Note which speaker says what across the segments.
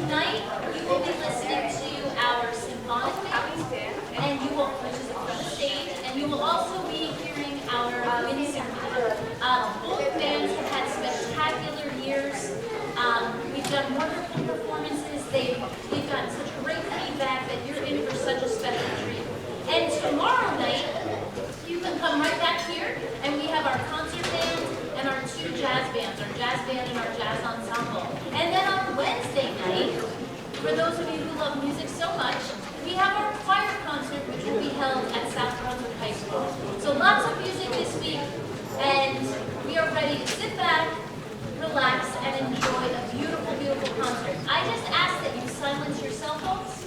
Speaker 1: tonight you will be listening to our symphonic band, and you will, which is on the stage, and you will also be hearing our wind symphony. Both bands have had spectacular years. We've done wonderful performances. We've gotten such great feedback that you're in for such a special treat. And tomorrow night, you can come right back here, and we have our concert band and our two jazz bands, our jazz band and our jazz ensemble. And then on Wednesday night, for those of you who love music so much, we have our choir concert, which will be held at South Brunswick High School. So lots of music this week, and we are ready to sit back, relax, and enjoy a beautiful, beautiful concert. I just ask that you silence your cell phones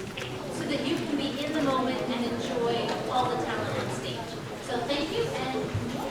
Speaker 1: so that you can be in the moment and enjoy all the talent on stage. So thank you, and enjoy.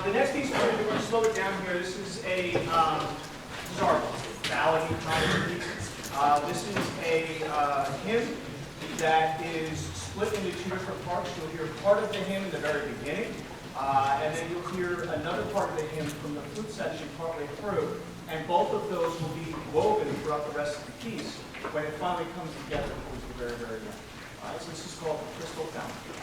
Speaker 2: The next piece we're going to slow it down here. This is a ballad kind of piece. This is a hymn that is split into two different parts. You'll hear part of the hymn in the very beginning, And then you'll hear another part of the hymn from the flute section partway through, and both of those will be woven throughout the rest of the piece when it finally comes together towards the very, very end. So this is called the Crystal Fountain.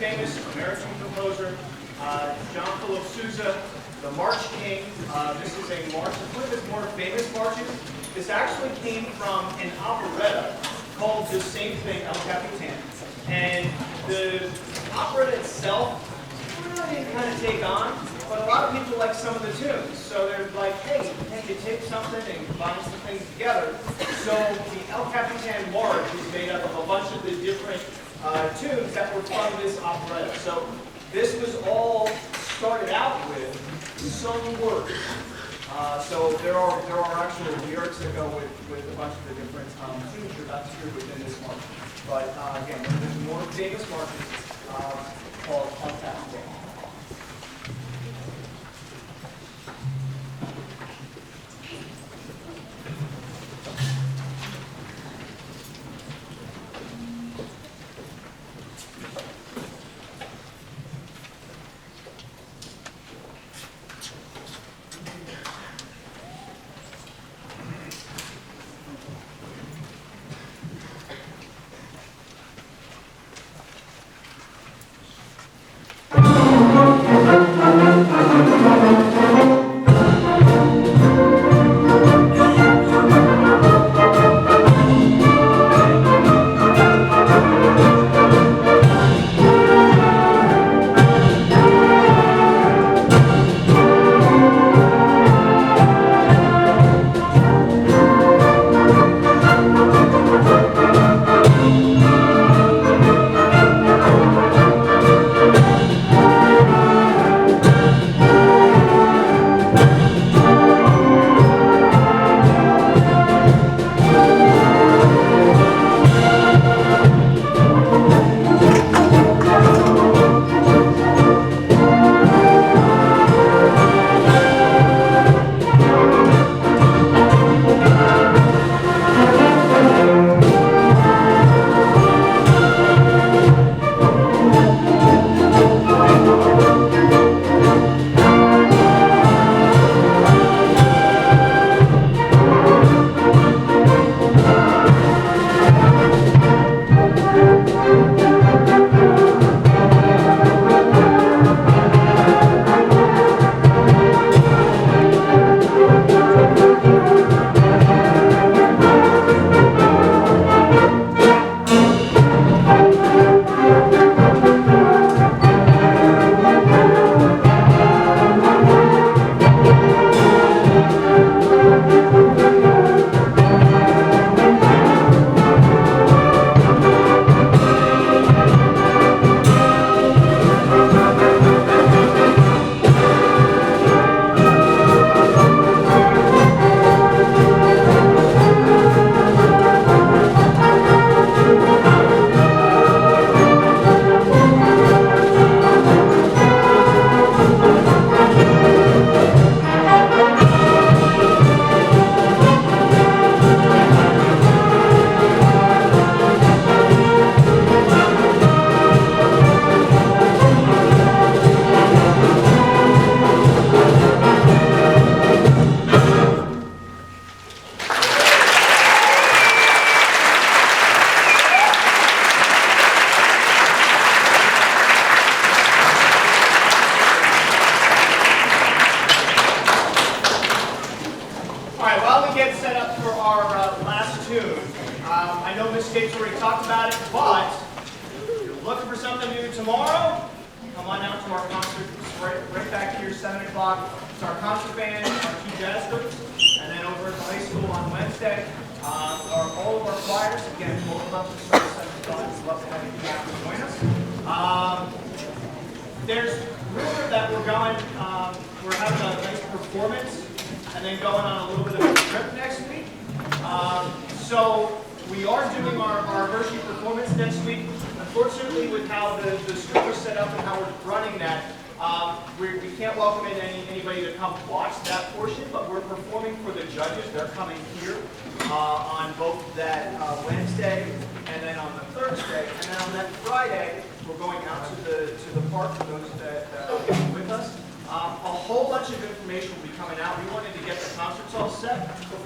Speaker 2: famous American composer, John Philip Sousa, the March King. This is a march, it's one of his more famous marches. This actually came from an operetta called The Same Thing, El Capitan. And the operetta itself really didn't kind of take on, but a lot of people like some of the tunes. So they're like, hey, can you take something and combine some things together? So the El Capitan March is made up of a bunch of the different tunes that were from this operetta. So this was all started out with some words. So there are actual lyrics that go with a bunch of the different tunes you're about to hear within this march. But again, one of the more famous marches called El Capitan.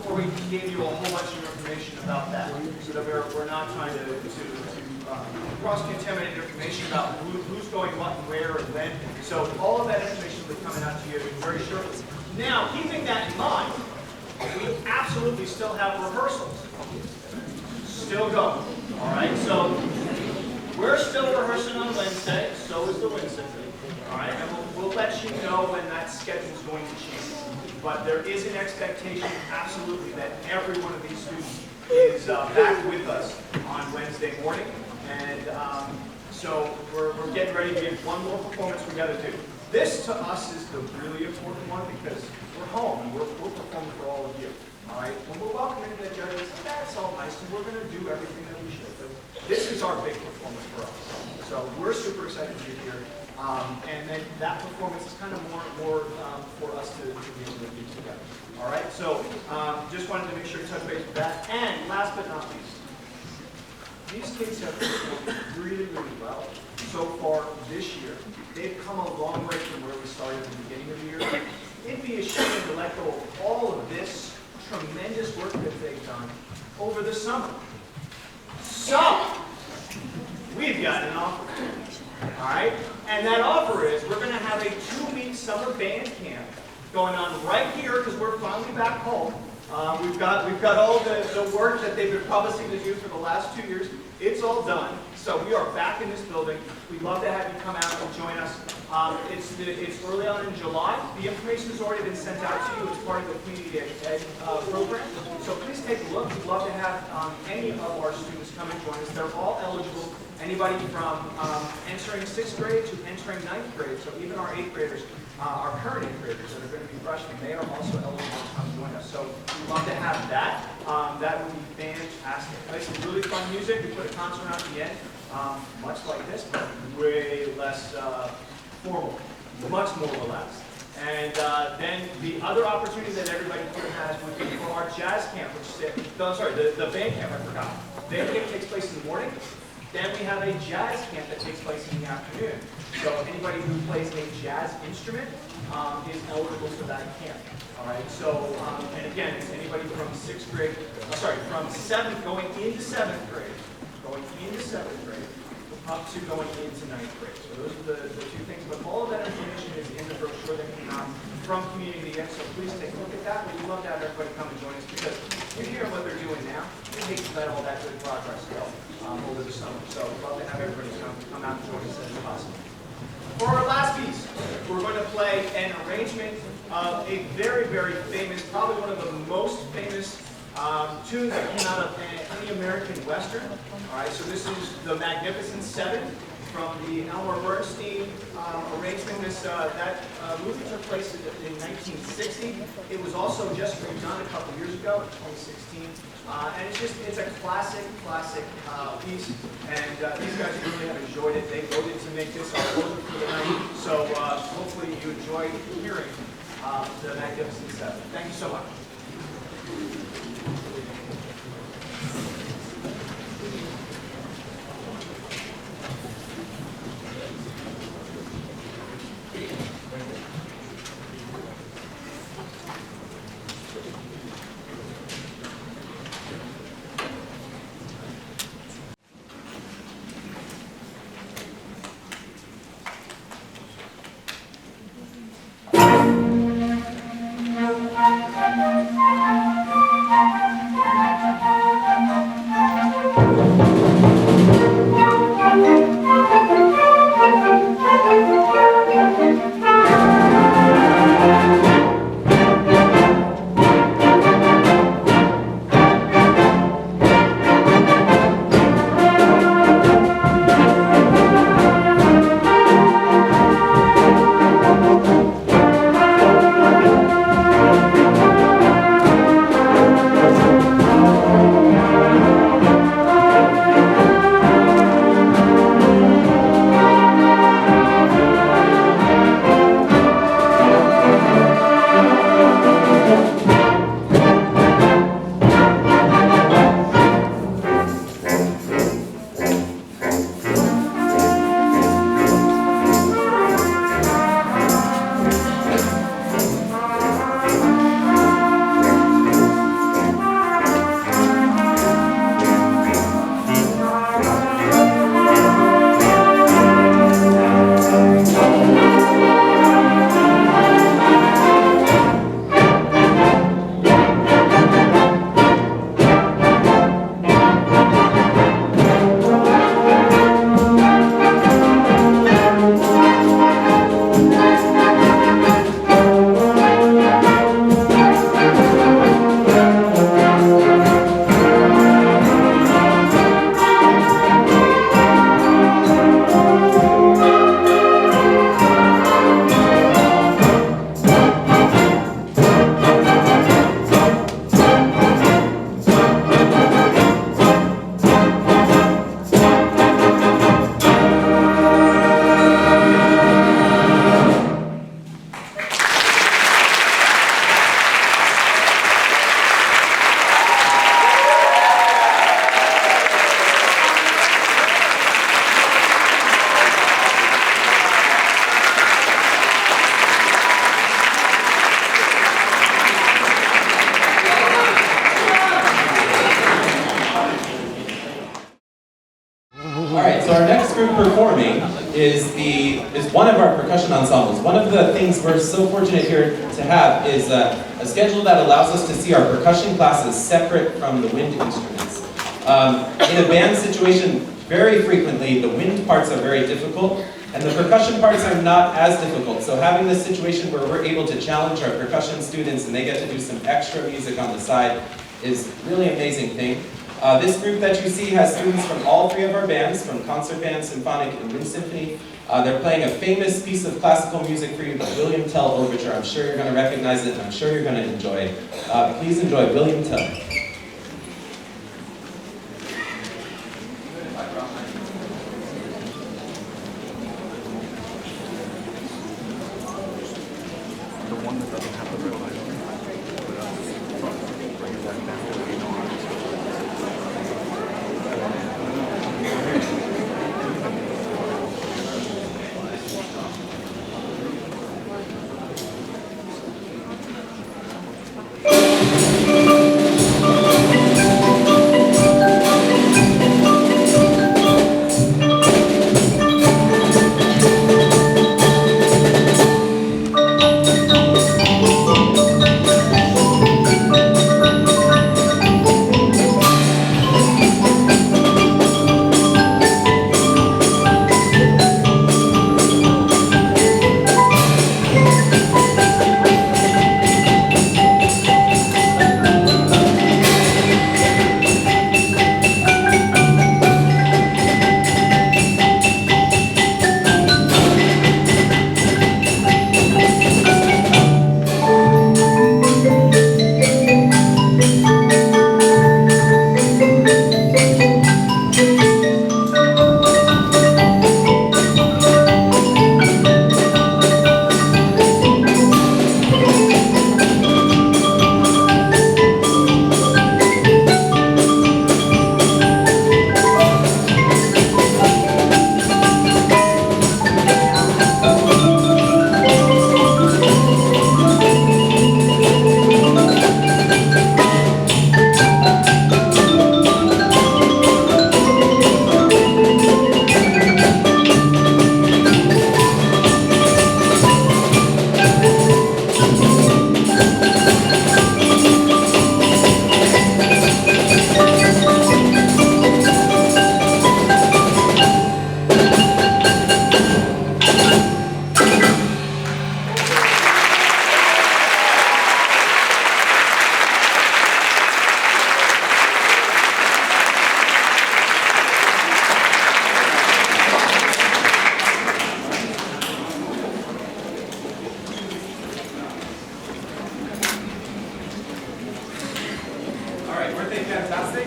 Speaker 3: Before we gave you a whole bunch of information about that, so that we're not trying to
Speaker 2: cross-contaminated information about who's going what and where and when. So all of that information will be coming out to you very shortly. Now, keeping that in mind, we absolutely still have rehearsals. Still going. All right, so we're still rehearsing on Wednesday, so is the Wind Symphony. All right, and we'll let you know when that schedule is going to change. But there is an expectation, absolutely, that every one of these students is back with us on Wednesday morning. And so we're getting ready to get one more performance we got to do. This, to us, is the really important one because we're home and we're performing for all of you. All right, when we're walking into that judge, that's all nice, and we're going to do everything that we should. But this is our big performance for us. So we're super excited to be here. And then that performance is kind of more for us to be able to do together. All right, so just wanted to make sure to touch base with that. And last but not least, these kids have performed really, really well so far this year. They've come a long way from where we started at the beginning of the year. It'd be a shame to let go of all of this tremendous work that they've done over the summer. So, we've got an offer. All right? And that offer is we're going to have a 2-week summer band camp going on right here because we're finally back home. We've got all the work that they've been promising to do for the last 2 years. It's all done. So we are back in this building. We'd love to have you come out and join us. It's early on in July. The information has already been sent out to you as part of the Community Ed program. So please take a look. We'd love to have any of our students come and join us. They're all eligible. Anybody from entering 6th grade to entering 9th grade. So even our 8th graders, our current 8th graders that are going to be freshmen, they are also eligible to come join us. So we'd love to have that. That would be fantastic. Play some really fun music. We put a concert on at the end, much like this, but way less formal, much more relaxed. And then the other opportunity that everybody here has would be for our jazz camp, the band camp, I forgot. Band camp takes place in the morning. Then we have a jazz camp that takes place in the afternoon. So anybody who plays a jazz instrument is eligible for that camp. All right. So and again, it's anybody from 6th grade, from 7th going into 7th grade, up to going into 9th grade. So those are the 2 things. But all of that information is in the brochure that came out from Community Ed. So please take a look at that. We'd love to have everybody come and join us because you hear what they're doing now. We hate to let all that good progress go over the summer. So we'd love to have everybody come out and join us as possible. For our last piece, we're going to play an arrangement of a very, very famous, probably one of the most famous tune that came out of any American Western. All right, so this is the Magnificent Seven from the Elmer Bernstein arrangement. That movie took place in 1960. It was also just redone a couple years ago in 2016. And it's a classic piece. And these guys really have enjoyed it. They voted to make this our closer for the night. So hopefully you enjoy hearing the Magnificent Seven. Thank you so much.
Speaker 3: one of our percussion ensembles. One of the things we're so fortunate here to have is a schedule that allows us to see our percussion classes separate from the wind instruments. In a band situation, very frequently the wind parts are very difficult, and the percussion parts are not as difficult. So having this situation where we're able to challenge our percussion students and they get to do some extra music on the side is really an amazing thing. This group that you see has students from all three of our bands, from concert band, symphonic, and wind symphony. They're playing a famous piece of classical music for you, the William Tell Overture. I'm sure you're going to recognize it, and I'm sure you're going to enjoy it. Please enjoy William Tell. Fantastic.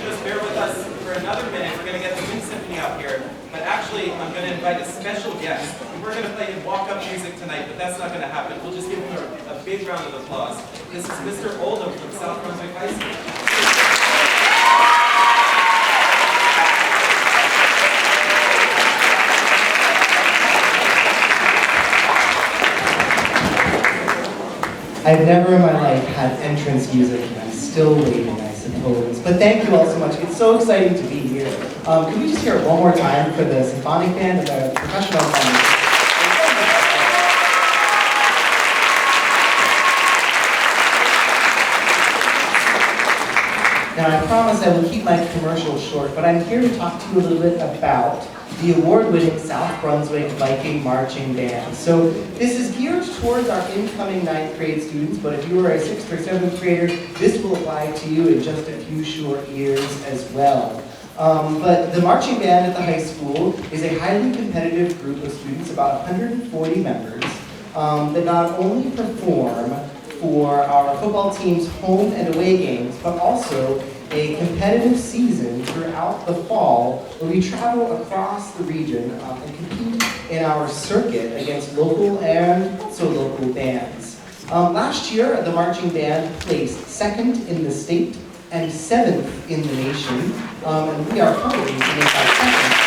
Speaker 3: Just bear with us for another minute. We're going to get the Wind Symphony out here. But actually, I'm going to invite a special guest. We're going to play him walk-up music tonight, but that's not going to happen. We'll just give him a big round of applause. This is Mr. Oldham from South Brunswick High School.
Speaker 4: I've never in my life had entrance music, and I'm still waiting, I suppose. But thank you all so much. It's so exciting to be here. Can we just hear it one more time for the symphonic band and the percussion ensemble? Now, I promise I will keep my commercial short, but I'm here to talk to you a little bit about the award-winning South Brunswick Viking Marching Band. So this is geared towards our incoming 9th grade students, but if you are a 6th or 7th grader, this will apply to you in just a few short years as well. But the marching band at the high school is a highly competitive group of students, about 140 members, that not only perform for our football team's home and away games, but also a competitive season throughout the fall where we travel across the region and compete in our circuit against local and local bands. Last year, the marching band placed 2nd in the state and 7th in the nation, and we are hoping to make our 2nd.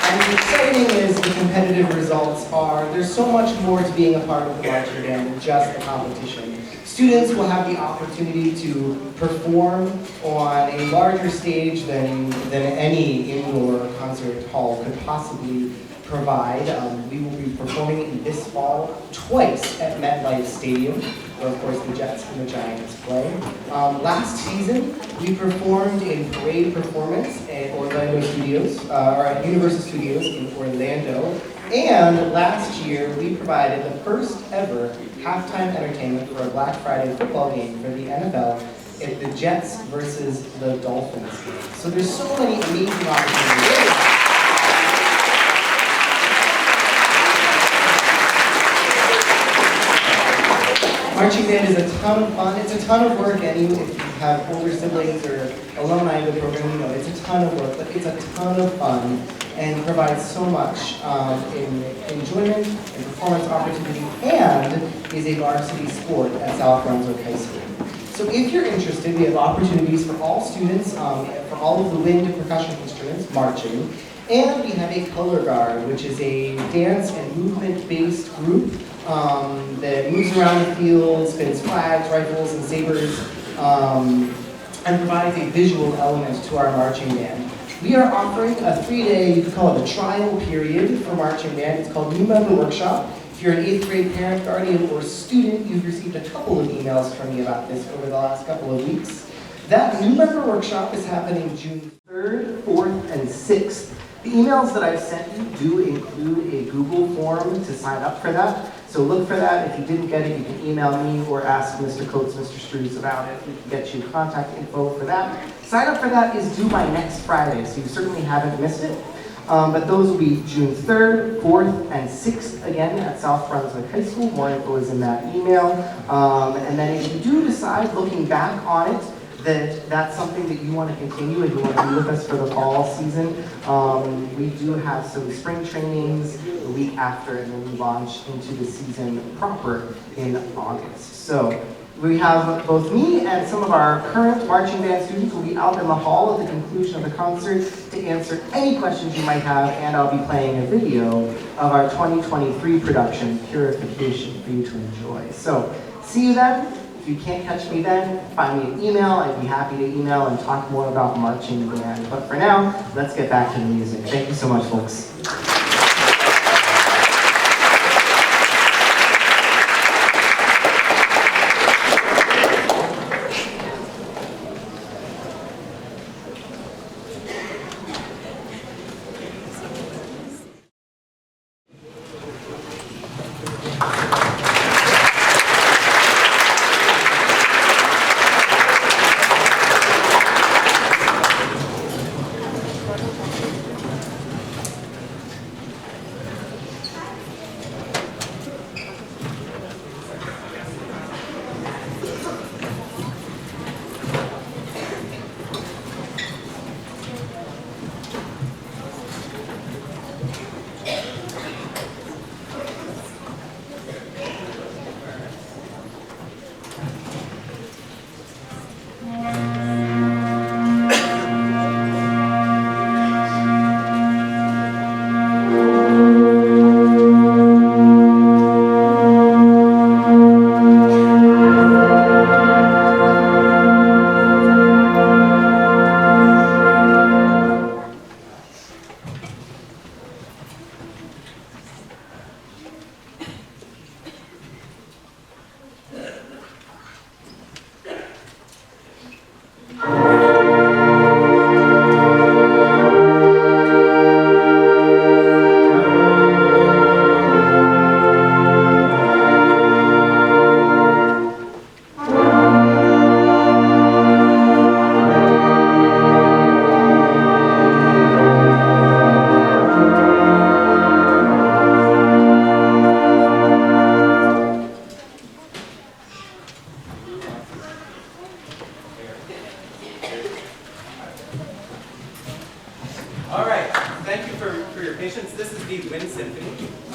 Speaker 4: And the exciting is the competitive results there's so much more to being a part of the marching band than just the competition. Students will have the opportunity to perform on a larger stage than any indoor concert hall could possibly provide. We will be performing this fall twice at MetLife Stadium, where of course the Jets and the Giants play. Last season, we performed in parade performance at Orlando Studios, or at Universal Studios in Orlando. And last year, we provided the first ever halftime entertainment for a Black Friday football game for the NFL at the Jets versus the Dolphins game. So there's so many amazing opportunities. Marching band is a ton of fun. It's a ton of work, and even if you have older siblings or alumni of the program, you know it's a ton of work, but it's a ton of fun and provides so much in enjoyment and performance opportunity, and is a varsity sport at South Brunswick High School. So if you're interested, we have opportunities for all students, for all of the wind and percussion instruments, marching, and we have a color guard, which is a dance and movement-based group that moves around the field, spins flags, rifles, and sabers, and provides a visual element to our marching band. We are offering a 3-day, you could call it a trial period for marching band. It's called New Member Workshop. If you're an 8th grade parent, guardian, or student, you've received a couple of emails from me about this over the last couple of weeks. That New Member Workshop is happening June 3rd, 4th, and 6th. The emails that I've sent you do include a Google form to sign up for that. So look for that. If you didn't get it, you can email me or ask Mr. Coates, Mr. Strues about it. We can get you contact info for that. Sign up for that is due by next Friday, so you certainly haven't missed it. But those will be June 3rd, 4th, and 6th, again, at South Brunswick High School. More info is in that email. And then if you do decide, looking back on it, that that's something that you want to continue and you want to be with us for the fall season, we do have some spring trainings the week after, and then we launch into the season proper in August. So we have both me and some of our current marching band students will be out in the hall at the conclusion of the concert to answer any questions you might have, and I'll be playing a video of our 2023 production, Purification, for you to enjoy. So see you then. If you can't catch me then, find me an email. I'd be happy to email and talk more about marching band. But for now, let's get back to the music. Thank you so much, folks.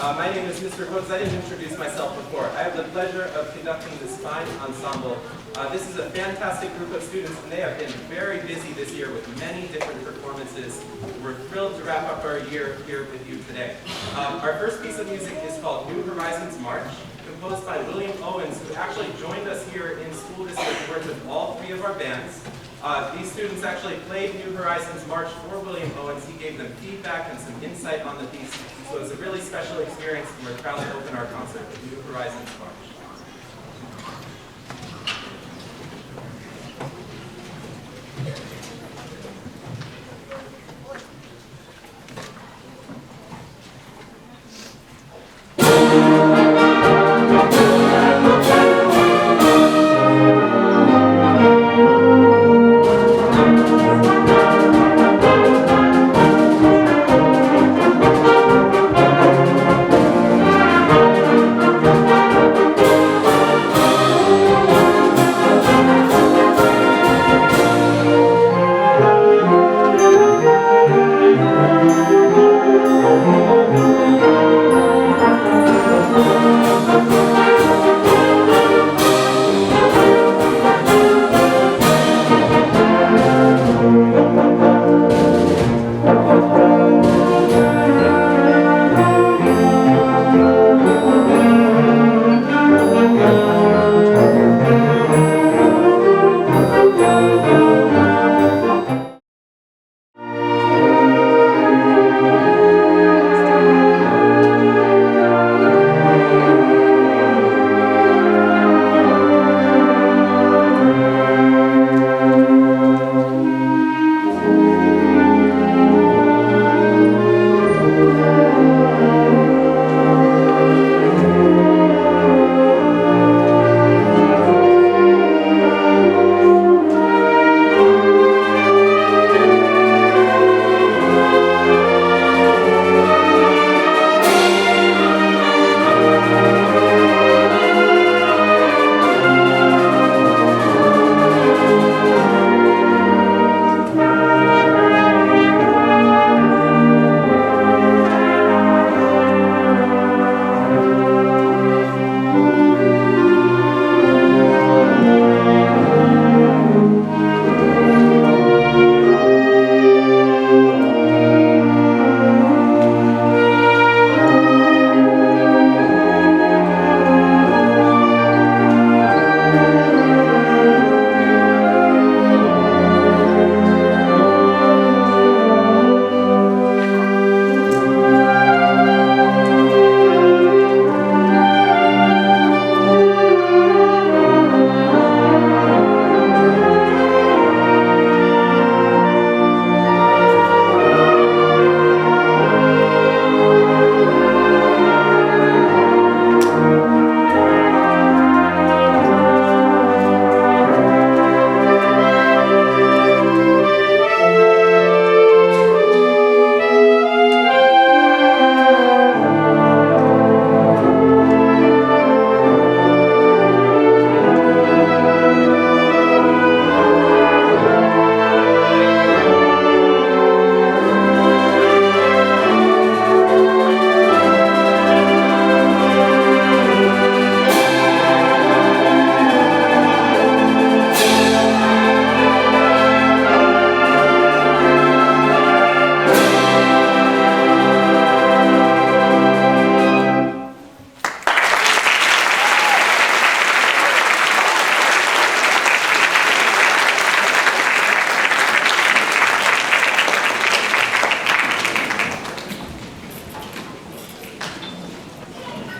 Speaker 3: My name is Mr. Coates. I didn't introduce myself before. I have the pleasure of conducting this fine ensemble. This is a fantastic group of students, and they have been very busy this year with many different performances. We're thrilled to wrap up our year here with you today. Our first piece of music is called New Horizons March, composed by William Owens, who actually joined us here in school this year to work with all three of our bands. These students actually played New Horizons March for William Owens. He gave them feedback and some insight on the piece. So it was a really special experience, and we're proud to open our concert with New Horizons March.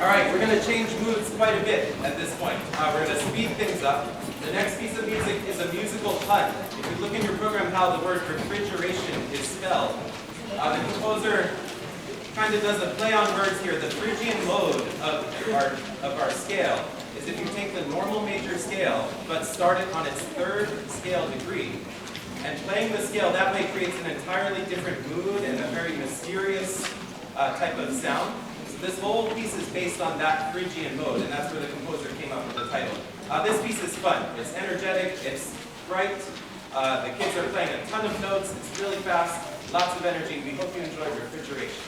Speaker 3: All right, we're going to change moods quite a bit at this point. We're going to speed things up. The next piece of music is a musical pun. If you look in your program how the word refrigeration is spelled, the composer kind of does a play on words here. The Phrygian mode of our scale is if you take the normal major scale, but start it on its third scale degree, and playing the scale that way creates an entirely different mood and a very mysterious type of sound. So this whole piece is based on that Phrygian mode, and that's where the composer came up with the title. This piece is fun. It's energetic, it's bright, the kids are playing a ton of notes, it's really fast, lots of energy. We hope you enjoy refrigeration.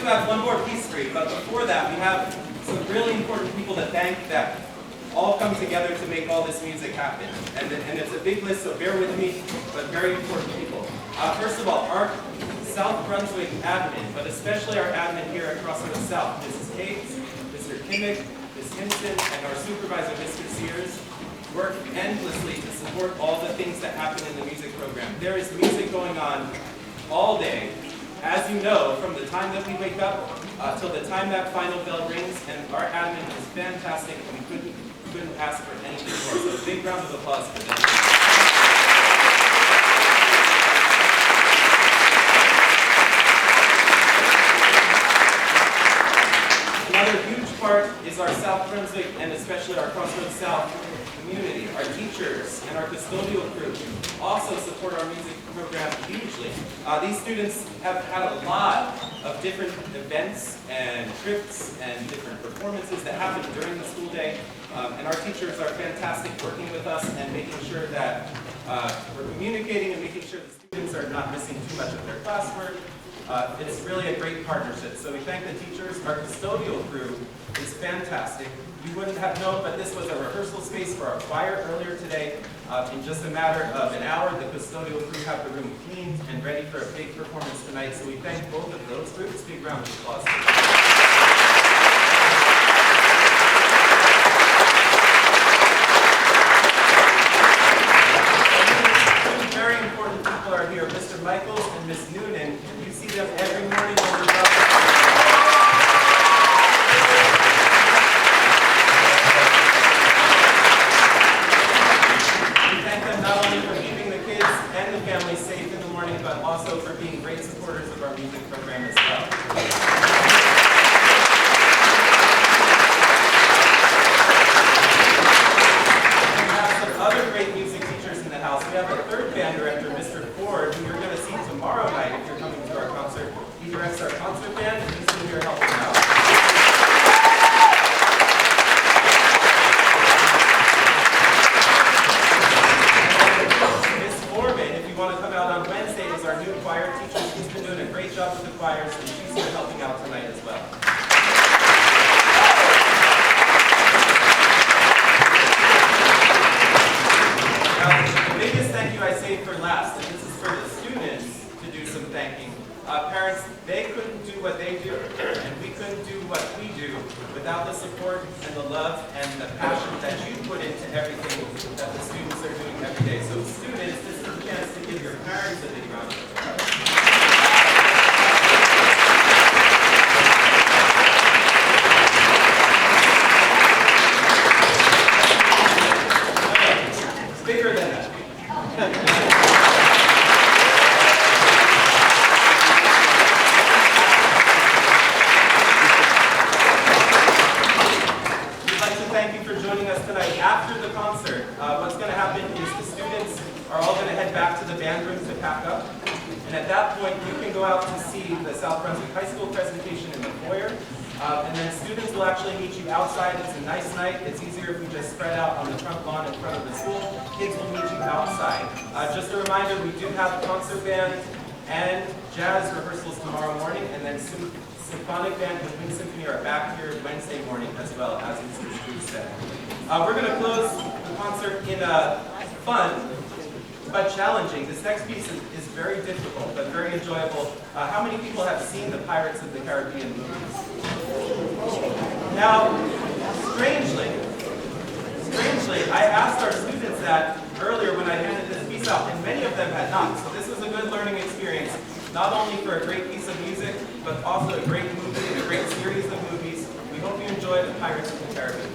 Speaker 3: do have one more piece for you, but before that, we have some really important people to thank that all come together to make all this music happen. And it's a big list, so bear with me, but very important people. First of all, our South Brunswick admin, but especially our admin here at Crossroads South, Mrs. Cates, Mr. Kimmick, Ms. Hinson, and our supervisor, Mr. Sears, work endlessly to support all the things that happen in the music program. There is music going on all day, as you know, from the time that we wake up till the time that final bell rings, and our admin is fantastic. We couldn't ask for anything more. So a big round of applause for them. Another huge part is our South Brunswick and especially our Crossroads South community. Our teachers and our custodial crew also support our music program hugely. These students have had a lot of different events and trips and different performances that happen during the school day. And our teachers are fantastic working with us and making sure that we're communicating and making sure the students are not missing too much of their classwork. It's really a great partnership. So we thank the teachers. Our custodial crew is fantastic. You wouldn't have known, but this was a rehearsal space for our choir earlier today. In just a matter of an hour, the custodial crew have the room cleaned and ready for a big performance tonight. So we thank both of those groups. Big round of applause. Two very important people are here, Mr. Michaels and Miss Noonan. You see them every morning when we're up. Not only for keeping the kids and the families safe in the morning, but also for being great supporters of our music program as well. We have some other great music teachers in the house. We have a third band director, Mr. Ford, who you're going to see tomorrow night if you're coming to our concert. He directs our concert band, and he's going to be here helping out. Our new choir teacher. She's been doing a great job with the choirs, and she's here helping out tonight as well. Now, the biggest thank you I saved for last, and this is for the students to do some thanking. Parents, they couldn't do what they do, and we couldn't do what we do without the support and the love and the passion that you put into everything that the students are doing every day. So students, this is a chance to give your parents a big round of applause. It's bigger than that. Thank you for joining us tonight. After the concert, what's going to happen is the students are all going to head back to the band room to pack up. And at that point, you can go out to see the South Brunswick High School presentation in the foyer. And then students will actually meet you outside. It's a nice night. It's easier if we just spread out on the front lawn in front of the school. Kids will meet you outside. Just a reminder, we do have a concert band and jazz rehearsals tomorrow morning, and then Symphonic Band and Wind Symphony are back here Wednesday morning as well, as Mr. Drew said. We're going to close the concert in a fun but challenging. This next piece is very difficult but very enjoyable. How many people have seen the Pirates of the Caribbean movies? Now, strangely, I asked our students that earlier when I handed this piece out, and many of them had not. So this was a good learning experience, not only for a great piece of music, but also a great movie and a great series of movies. We hope you enjoy the Pirates of the Caribbean.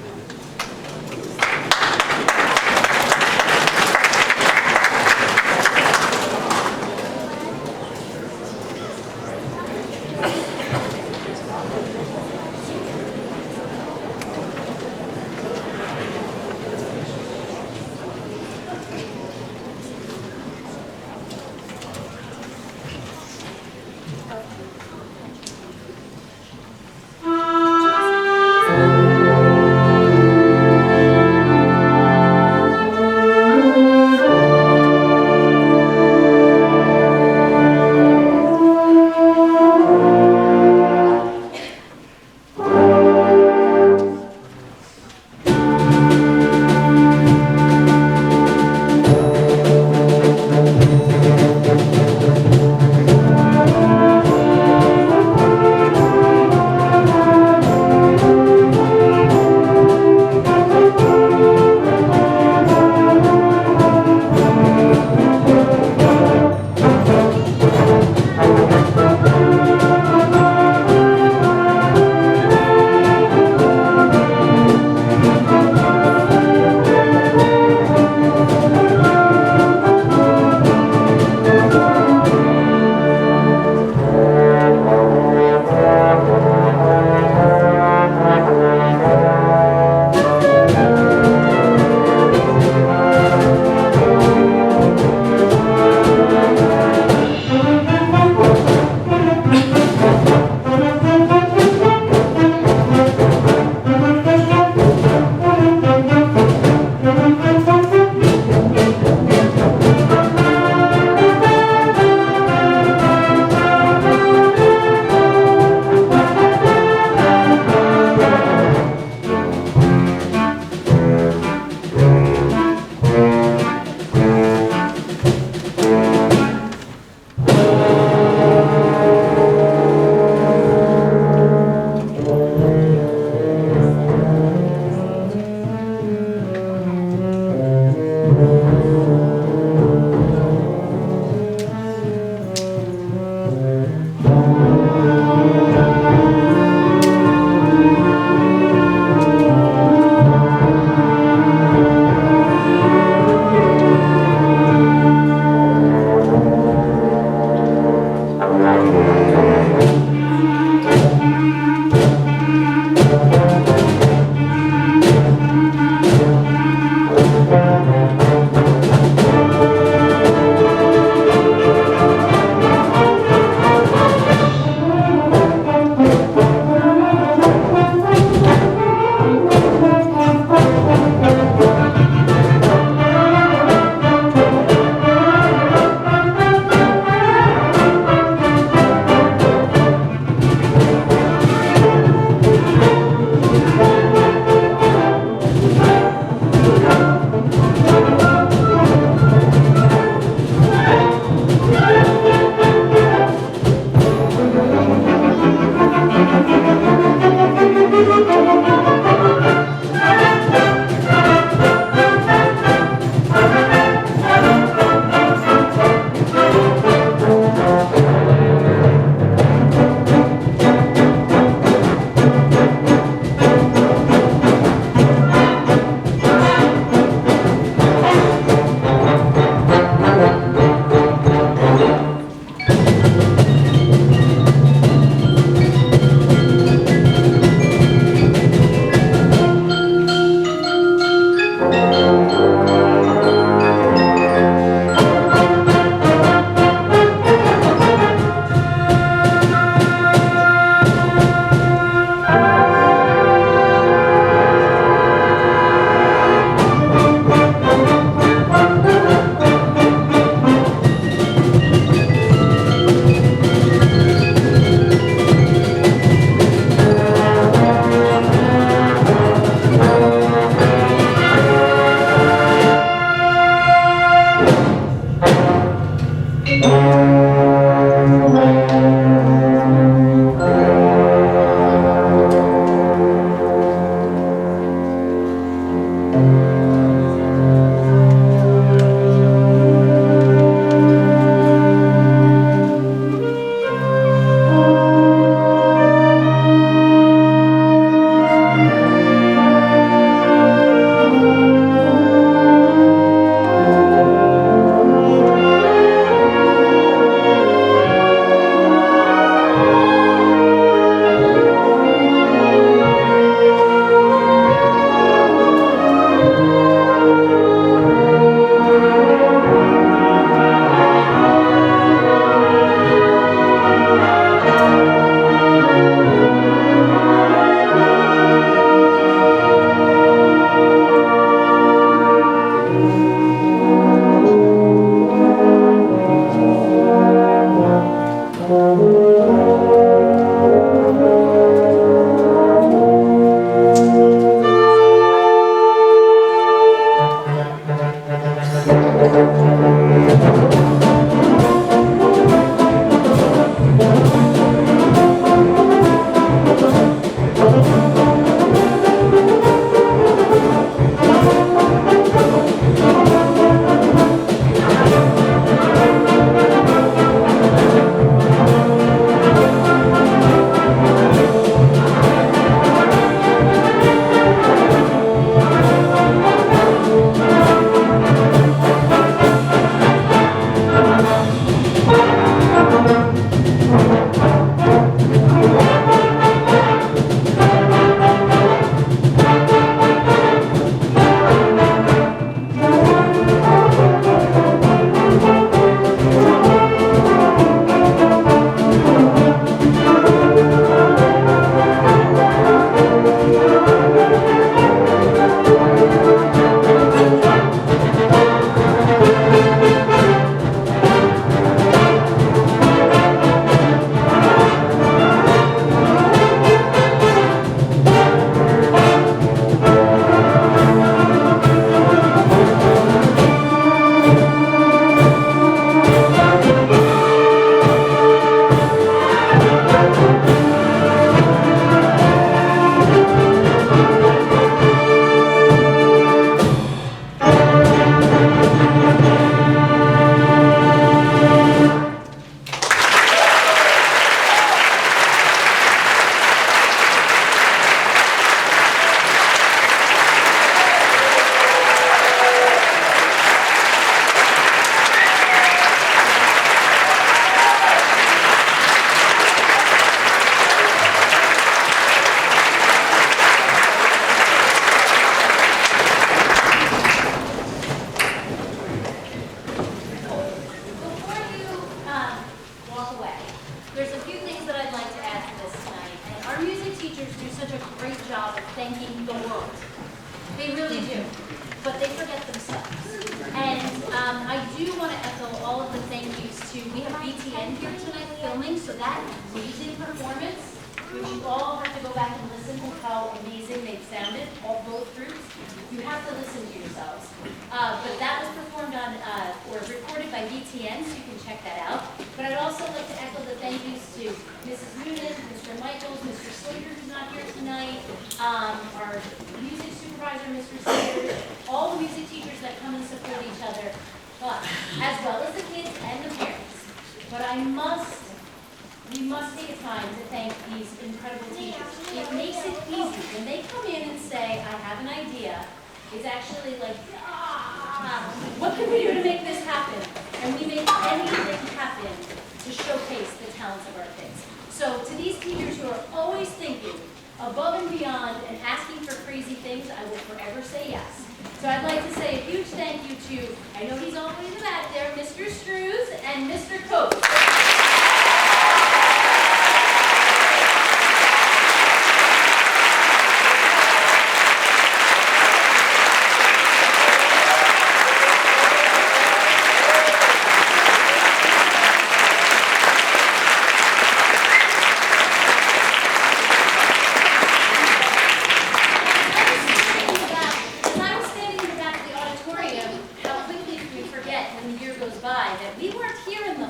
Speaker 1: When the year goes by, that we weren't here in the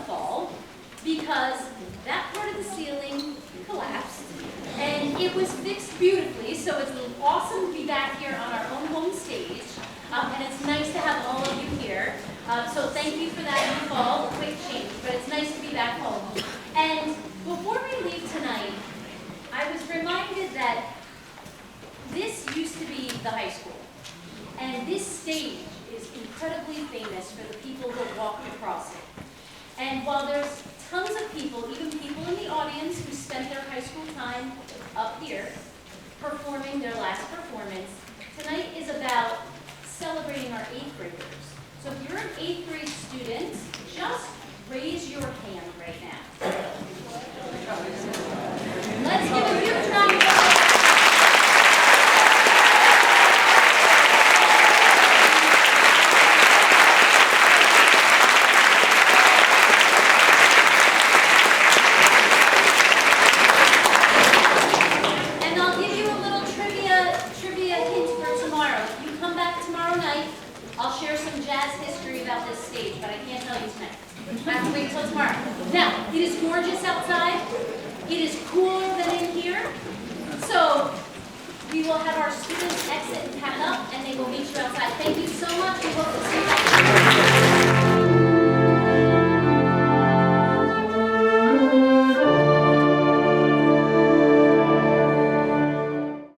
Speaker 1: because that part of the ceiling collapsed, and it was fixed beautifully, so it's awesome to be back here on our own home stage, and it's nice to have all of you here. So thank you for that in the fall, quick change, but it's nice to be back home. And before we leave tonight, I was reminded that this used to be the high school, and this stage is incredibly famous for the people who walked across it. And while there's tons of people, even people in the audience who spent their high school time up here performing their last performance, tonight is about celebrating our 8th graders. So if you're an 8th grade student, just raise your hand right now. Let's give a huge round of applause. And I'll give you a little trivia hint for tomorrow. If you come back tomorrow night, I'll share some jazz history about this stage, but I can't tell you tonight. I have to wait until tomorrow. Now, it is gorgeous outside. It is cooler than in here. So we will have our students exit and pack up, and they will meet you outside. Thank you so much. We hope to see you back.